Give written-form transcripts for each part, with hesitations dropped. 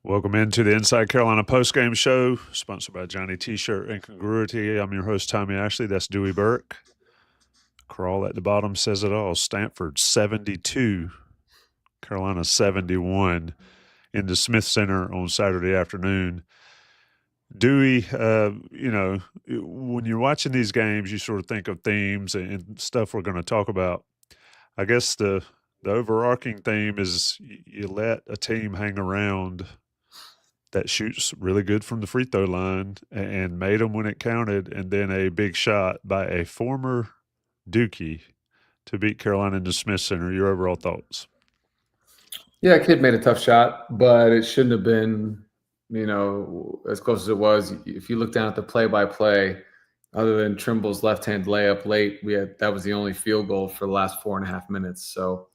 Welcome into the Inside Carolina Postgame Show, sponsored by Johnny T-Shirt Incongruity. I'm your host, Tommy Ashley. That's Dewey Burke. Crawl at the bottom says it all. Stanford 72, Carolina 71 in the Smith Center on Saturday afternoon. Dewey, when you're watching these games, you sort of think of themes and stuff we're going to talk about. I guess the overarching theme is you let a team hang around that shoots really good from the free throw line and made them when it counted, and then a big shot by a former Dookie to beat Carolina in the Smith Center. Your overall thoughts? Yeah, kid made a tough shot, but it shouldn't have been, as close as it was. If you look down at the play-by-play, other than Trimble's left-hand layup late, that was the only field goal for the last 4.5 minutes. So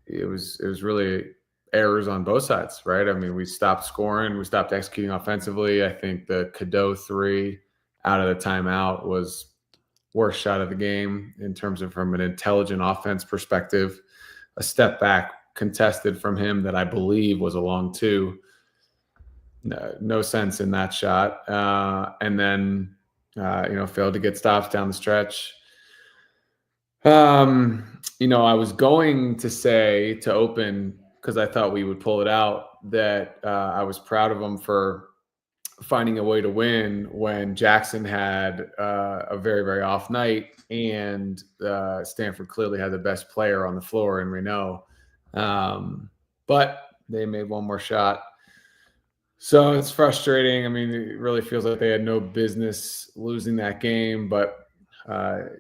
it was really errors on both sides, right? I mean, we stopped scoring, we stopped executing offensively. I think the Cadeau three out of the timeout was worst shot of the game in terms of from an intelligent offense perspective. A step back contested from him that I believe was a long two. No sense in that shot. And then, failed to get stops down the stretch. I was going to say to open, because I thought we would pull it out, that I was proud of him for finding a way to win when Jackson had a very, very off night, and Stanford clearly had the best player on the floor in Raynaud. But they made one more shot. So it's frustrating. I mean, it really feels like they had no business losing that game, but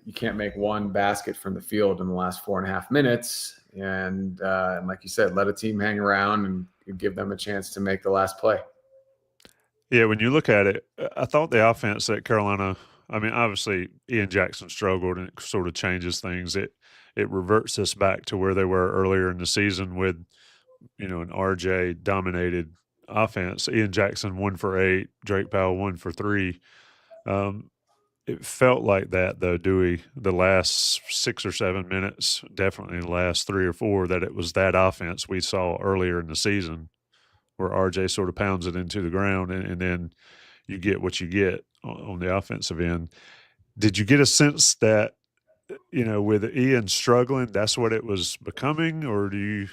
you can't make one basket from the field in the last 4.5 minutes. And like you said, let a team hang around and give them a chance to make the last play. Yeah, when you look at it, I thought the offense at Carolina, I mean, obviously Ian Jackson struggled and it sort of changes things. It reverts us back to where they were earlier in the season with, an RJ dominated offense. Ian Jackson 1 for 8, Drake Powell 1 for 3. It felt like that though, Dewey, the last 6 or 7 minutes, definitely the last 3 or 4, that it was that offense we saw earlier in the season where RJ sort of pounds it into the ground and then you get what you get on the offensive end. Did you get a sense that, with Ian struggling, that's what it was becoming? Or do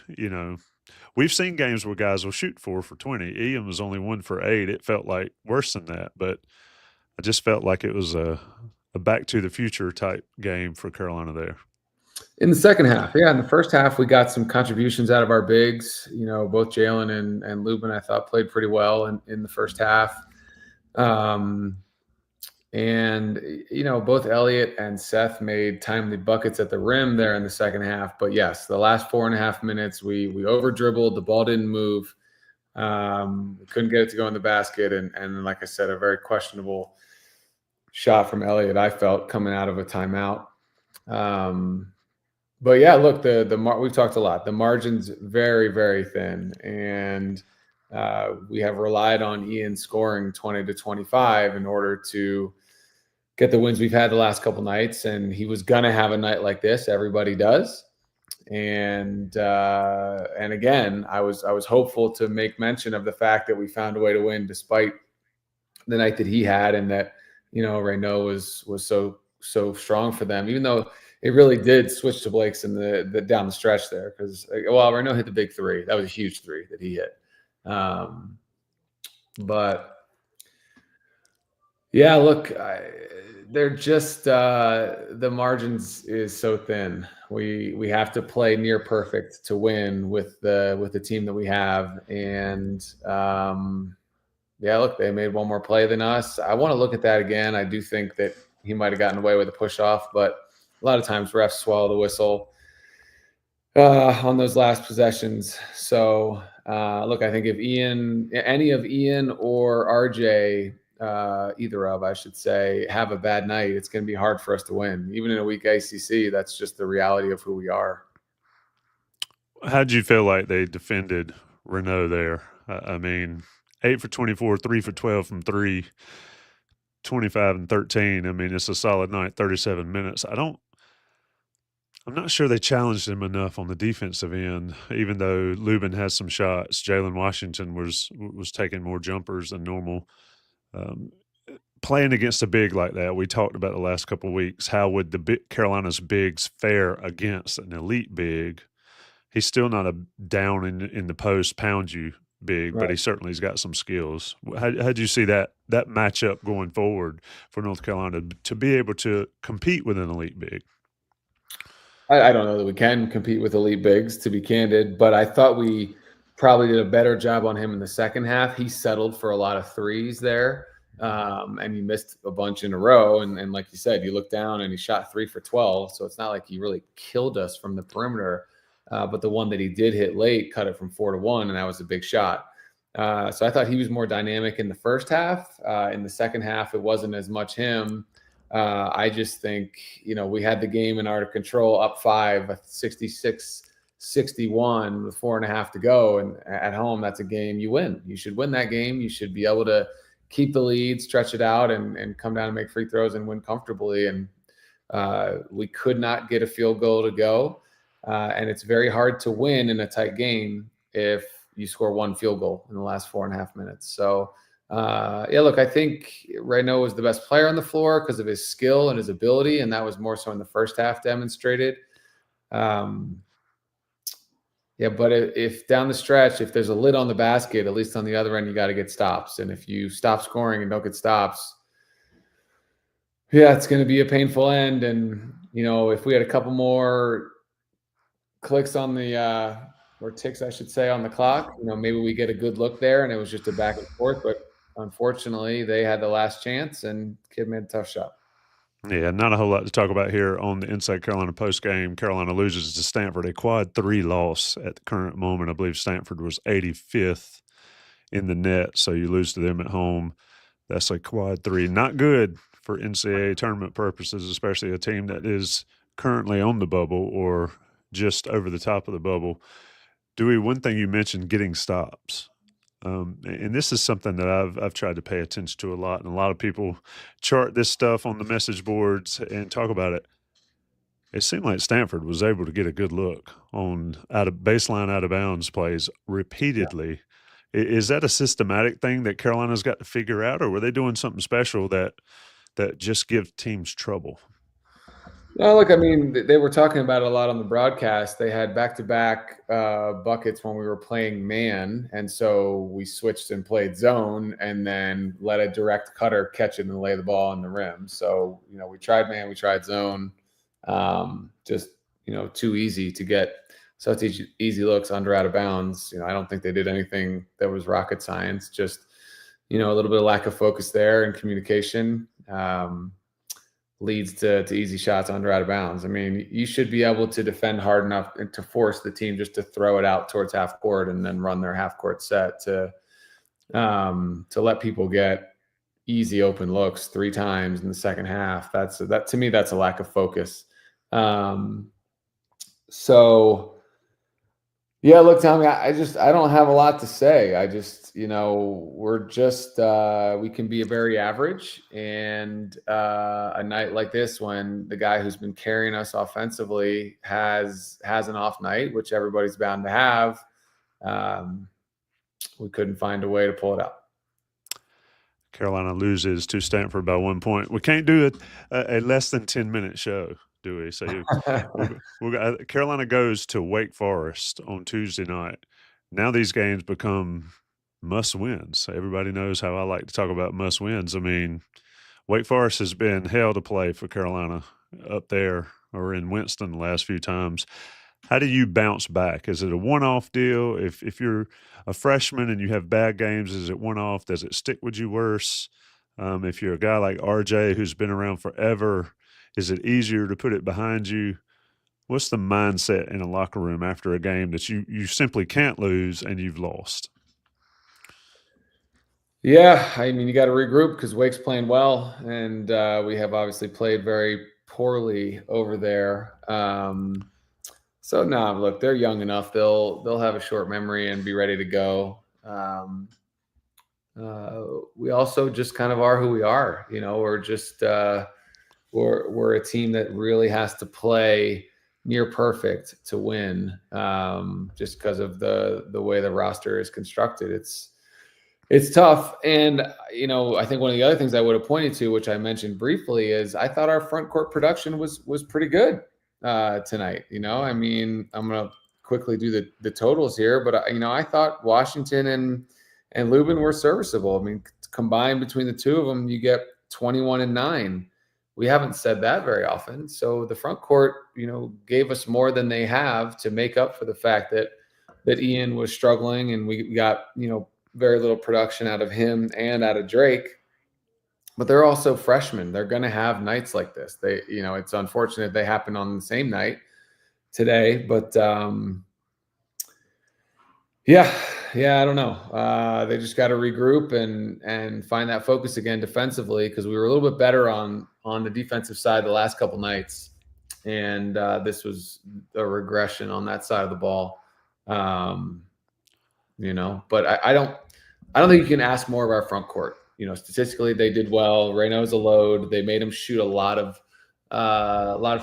we've seen games where guys will shoot 4 for 20. Ian was only 1 for 8. It felt like worse than that, but I just felt like it was a back to the future type game for Carolina there. In the second half, yeah. In the first half, we got some contributions out of our bigs. Both Jalen and Lubin, I thought, played pretty well in the first half. Both Elliott and Seth made timely buckets at the rim there in the second half. But yes, the last 4.5 minutes, we over dribbled. The ball didn't move. We couldn't get it to go in the basket. And like I said, a very questionable shot from Elliott, I felt, coming out of a timeout. But yeah, look, we've talked a lot. The margin's very, very thin, and we have relied on Ian scoring 20 to 25 in order to get the wins we've had the last couple nights. And he was gonna have a night like this. Everybody does. And again, I was hopeful to make mention of the fact that we found a way to win despite the night that he had, and that Raynaud was so strong for them, even though it really did switch to Blake's in the down the stretch there, because Raynaud hit the big three. That was a huge three that he hit. But yeah, look, they're just the margins is so thin. We have to play near perfect to win with the team that we have, and yeah, look, they made one more play than us. I want to look at that again. I do think that he might have gotten away with a push off, but a lot of times refs swallow the whistle on those last possessions. So look, I think if any of Ian or RJ, either of, I should say, have a bad night, it's going to be hard for us to win. Even in a weak ACC, that's just the reality of who we are. How did you feel like they defended Raynaud there? I mean, 8 for 24, 3 for 12 from 3, 25 and 13. I mean, it's a solid night, 37 minutes. I'm not sure they challenged him enough on the defensive end, even though Lubin had some shots. Jalen Washington was taking more jumpers than normal. Um, Playing against a big like that, we talked about the last couple of weeks. How would Carolina's bigs fare against an elite big? He's still not a down in the post pound you big, but Right. he certainly has got some skills. How do you see that matchup going forward for North Carolina to be able to compete with an elite big? I don't know that we can compete with elite bigs, to be candid, but I thought we probably did a better job on him in the second half. He settled for a lot of threes there, and he missed a bunch in a row. And like you said, you look down and he shot 3 for 12. So it's not like he really killed us from the perimeter. But the one that he did hit late cut it from 4 to 1, and that was a big shot. So I thought he was more dynamic in the first half. In the second half, it wasn't as much him. I just think, we had the game in our control, up 5, 66-61 with 4.5 to go. And at home, that's a game you win. You should win that game. You should be able to keep the lead, stretch it out, and come down and make free throws and win comfortably. And we could not get a field goal to go. And it's very hard to win in a tight game if you score one field goal in the last 4.5 minutes. So, yeah, look, I think Raynaud was the best player on the floor because of his skill and his ability, and that was more so in the first half demonstrated. Yeah, but if down the stretch, if there's a lid on the basket, at least on the other end, you got to get stops. And if you stop scoring and don't get stops, yeah, it's going to be a painful end. And, if we had a couple more clicks on the or ticks, I should say, on the clock, maybe we get a good look there, and it was just a back and forth. But unfortunately, they had the last chance, and kid made a tough shot. Yeah, not a whole lot to talk about here on the Inside Carolina post game. Carolina loses to Stanford, a quad 3 loss at the current moment. I believe Stanford was 85th in the net, so you lose to them at home. That's a quad 3. Not good for NCAA tournament purposes, especially a team that is currently on the bubble or just over the top of the bubble. Dewey, one thing you mentioned, getting stops. And this is something that I've tried to pay attention to a lot, and a lot of people chart this stuff on the message boards and talk about it. It seemed like Stanford was able to get a good look on out of baseline, out of bounds plays repeatedly. Is that a systematic thing that Carolina's got to figure out, or were they doing something special that just gives teams trouble? No, look, I mean, they were talking about it a lot on the broadcast. They had back-to-back buckets when we were playing man, and so we switched and played zone, and then let a direct cutter catch it and lay the ball on the rim. So, we tried man, we tried zone. Just, too easy to get such easy looks under out of bounds. I don't think they did anything that was rocket science. Just, a little bit of lack of focus there and communication. Leads to easy shots under out of bounds. I mean, you should be able to defend hard enough to force the team just to throw it out towards half court and then run their half court set to let people get easy open looks 3 times in the second half. That to me, that's a lack of focus. So yeah, look, Tommy, I don't have a lot to say. I just, we're just we can be a very average, and a night like this when the guy who's been carrying us offensively has an off night, which everybody's bound to have, we couldn't find a way to pull it out. Carolina loses to Stanford by 1 point. We can't do a less than 10-minute show, do we? So Carolina goes to Wake Forest on Tuesday night. Now these games become must wins. Everybody knows how I like to talk about must wins. I mean, Wake Forest has been hell to play for Carolina up there or in Winston the last few times. How do you bounce back? Is it a one-off deal? If you're a freshman and you have bad games, is it one-off? Does it stick with you worse? If you're a guy like RJ who's been around forever, is it easier to put it behind you? What's the mindset in a locker room after a game that you simply can't lose and you've lost? Yeah, I mean, you got to regroup because Wake's playing well, and we have obviously played very poorly over there. So no, look, they're young enough; they'll have a short memory and be ready to go. We also just kind of are who we are. We're just we're a team that really has to play near perfect to win, just because of the way the roster is constructed. It's tough. And, I think one of the other things I would have pointed to, which I mentioned briefly, is I thought our front court production was pretty good tonight. I mean, I'm going to quickly do the totals here, but I thought Washington and Lubin were serviceable. I mean, combined between the two of them, you get 21 and 9. We haven't said that very often. So the front court, gave us more than they have to make up for the fact that Ian was struggling, and we got, very little production out of him and out of Drake. But they're also freshmen. They're going to have nights like this. It's unfortunate they happen on the same night today, but yeah, I don't know. They just got to regroup and find that focus again defensively, because we were a little bit better on the defensive side the last couple nights, and this was a regression on that side of the ball. But I don't think you can ask more of our front court. Statistically, they did well. Raynaud's a load. They made him shoot a lot of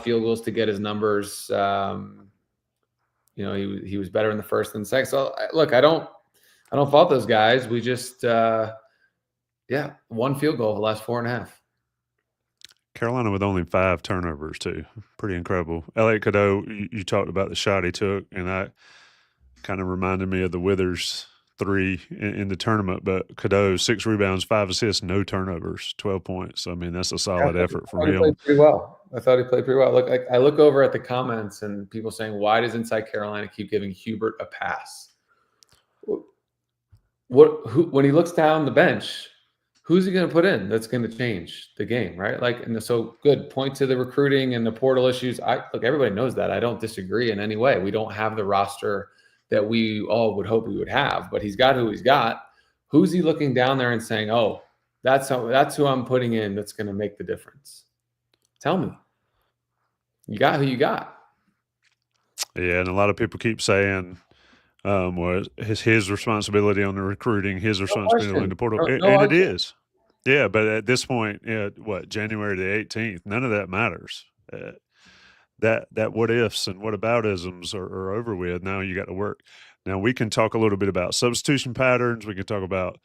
field goals to get his numbers. He was better in the first than the second. So look, I don't fault those guys. We just, one field goal the last 4.5. Carolina with only 5 turnovers too. Pretty incredible. Elliot Cadeau, you talked about the shot he took, and that kind of reminded me of the Withers 3 in the tournament. But Cadeau, 6 rebounds, 5 assists, no turnovers, 12 points. I mean, that's a solid effort from him. He played pretty well. I thought he played pretty well. Look, I look over at the comments and people saying, why does Inside Carolina keep giving Hubert a pass? When he looks down the bench, who's he going to put in that's going to change the game, right? So good point to the recruiting and the portal issues. Look, everybody knows that. I don't disagree in any way. We don't have the roster that we all would hope we would have, but he's got who he's got. Who's he looking down there and saying, oh, that's who I'm putting in that's going to make the difference? Tell me. You got who you got. Yeah, and a lot of people keep saying, his responsibility on the recruiting, his responsibility on the portal, and it is. Yeah, but at this point, January the 18th, none of that matters. That what ifs and what aboutisms are over with. Now you got to work. Now we can talk a little bit about substitution patterns. We can talk about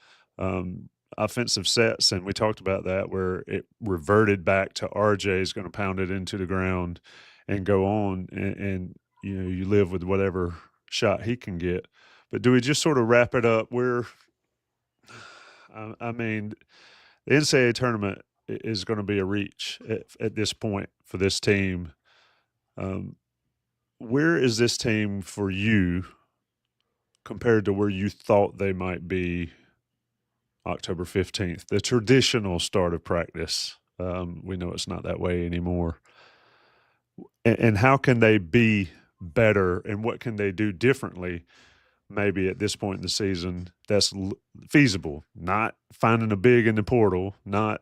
offensive sets, and we talked about that where it reverted back to RJ is going to pound it into the ground and go on, and you live with whatever shot he can get. But do we just sort of wrap it up? I mean, the NCAA tournament is going to be a reach at this point for this team. Where is this team for you compared to where you thought they might be October 15th, the traditional start of practice? We know it's not that way anymore. And how can they be better, and what can they do differently maybe at this point in the season that's feasible? Not finding a big in the portal, not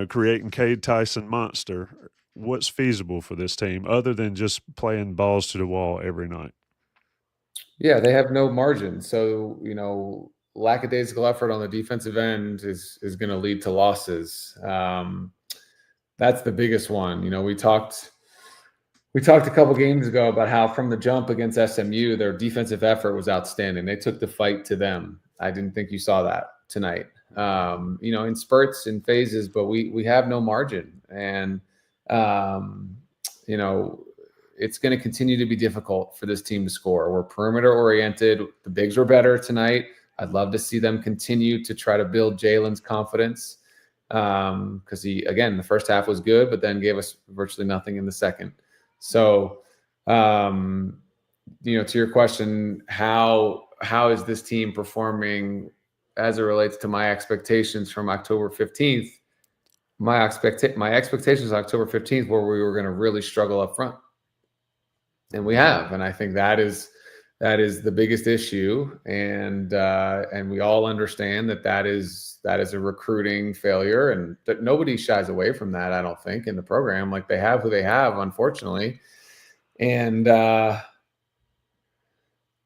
creating Cade Tyson monster. What's feasible for this team other than just playing balls to the wall every night? Yeah, they have no margin. So, lackadaisical effort on the defensive end is going to lead to losses. That's the biggest one. We talked a couple games ago about how from the jump against SMU, their defensive effort was outstanding. They took the fight to them. I didn't think you saw that tonight. In spurts and phases, but we have no margin. And it's going to continue to be difficult for this team to score. We're perimeter oriented. The bigs were better tonight. I'd love to see them continue to try to build Jalen's confidence, because the first half was good, but then gave us virtually nothing in the second. So, to your question, how is this team performing as it relates to my expectations from October 15th? My expectations on October 15th were we were going to really struggle up front. And we have. And I think that is the biggest issue. And we all understand that is a recruiting failure, and that nobody shies away from that, I don't think, in the program. Like, they have who they have, unfortunately. And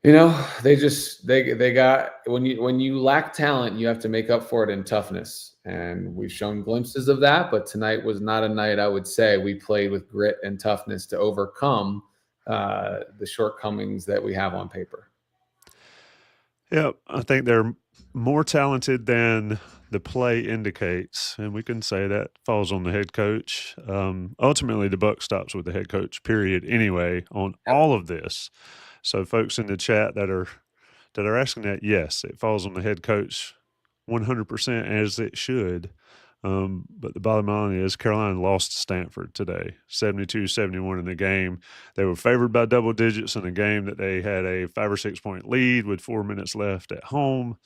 They got when you lack talent, you have to make up for it in toughness, and we've shown glimpses of that. But tonight was not a night I would say we played with grit and toughness to overcome the shortcomings that we have on paper. Yeah, I think they're more talented than the play indicates, and we can say that falls on the head coach. Ultimately, the buck stops with the head coach. Period. Anyway, on all of this, so folks in the chat that are asking that, yes, it falls on the head coach, 100% as it should. But the bottom line is Carolina lost to Stanford today, 72-71 in the game. They were favored by double digits in a game that they had a 5 or 6 point lead with 4 minutes left at home.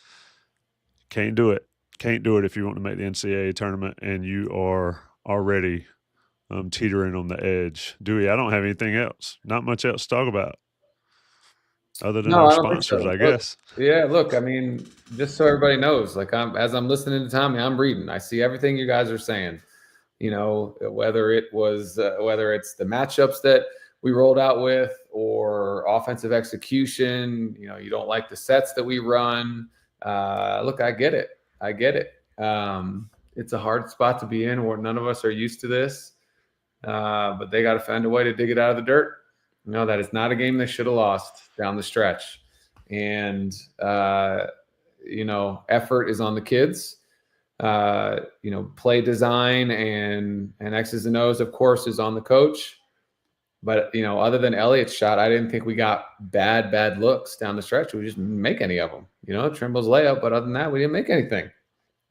Can't do it. Can't do it if you want to make the NCAA tournament and you are already teetering on the edge. Dewey, I don't have anything else. Not much else to talk about other than No, our I don't think sponsors, so. I Look, guess. yeah, look, I mean, just so everybody knows, like as I'm listening to Tommy, I'm reading. I see everything you guys are saying. Whether it's the matchups that we rolled out with or offensive execution, you don't like the sets that we run. Look, I get it. I get it. It's a hard spot to be in where none of us are used to this, but they got to find a way to dig it out of the dirt. That is not a game they should have lost down the stretch. And, effort is on the kids. Play design and X's and O's, of course, is on the coach. But, other than Elliott's shot, I didn't think we got bad looks down the stretch. We just didn't make any of them. Trimble's layup, but other than that, we didn't make anything.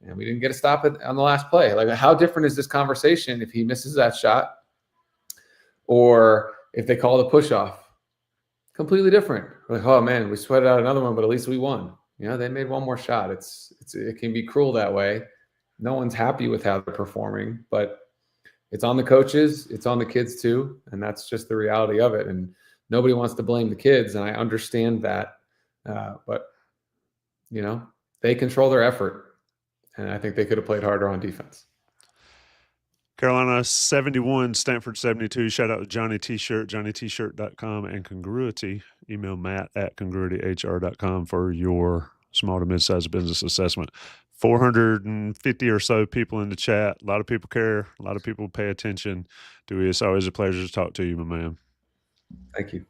And we didn't get a stop on the last play. Like, how different is this conversation if he misses that shot or if they call the push off? Completely different. Like, oh man, we sweated out another one, but at least we won. They made one more shot. It can be cruel that way. No one's happy with how they're performing, but it's on the coaches, it's on the kids too, and that's just the reality of it. And nobody wants to blame the kids, and I understand that, but they control their effort, and I think they could have played harder on defense. Carolina 71, Stanford 72. Shout out to Johnny T-Shirt, johnnytshirt.com, and Congruity. Email Matt at congruityhr.com for your small to mid-sized business assessment. 450 or so people in the chat. A lot of people care. A lot of people pay attention. Dewey, it's always a pleasure to talk to you, my man. Thank you.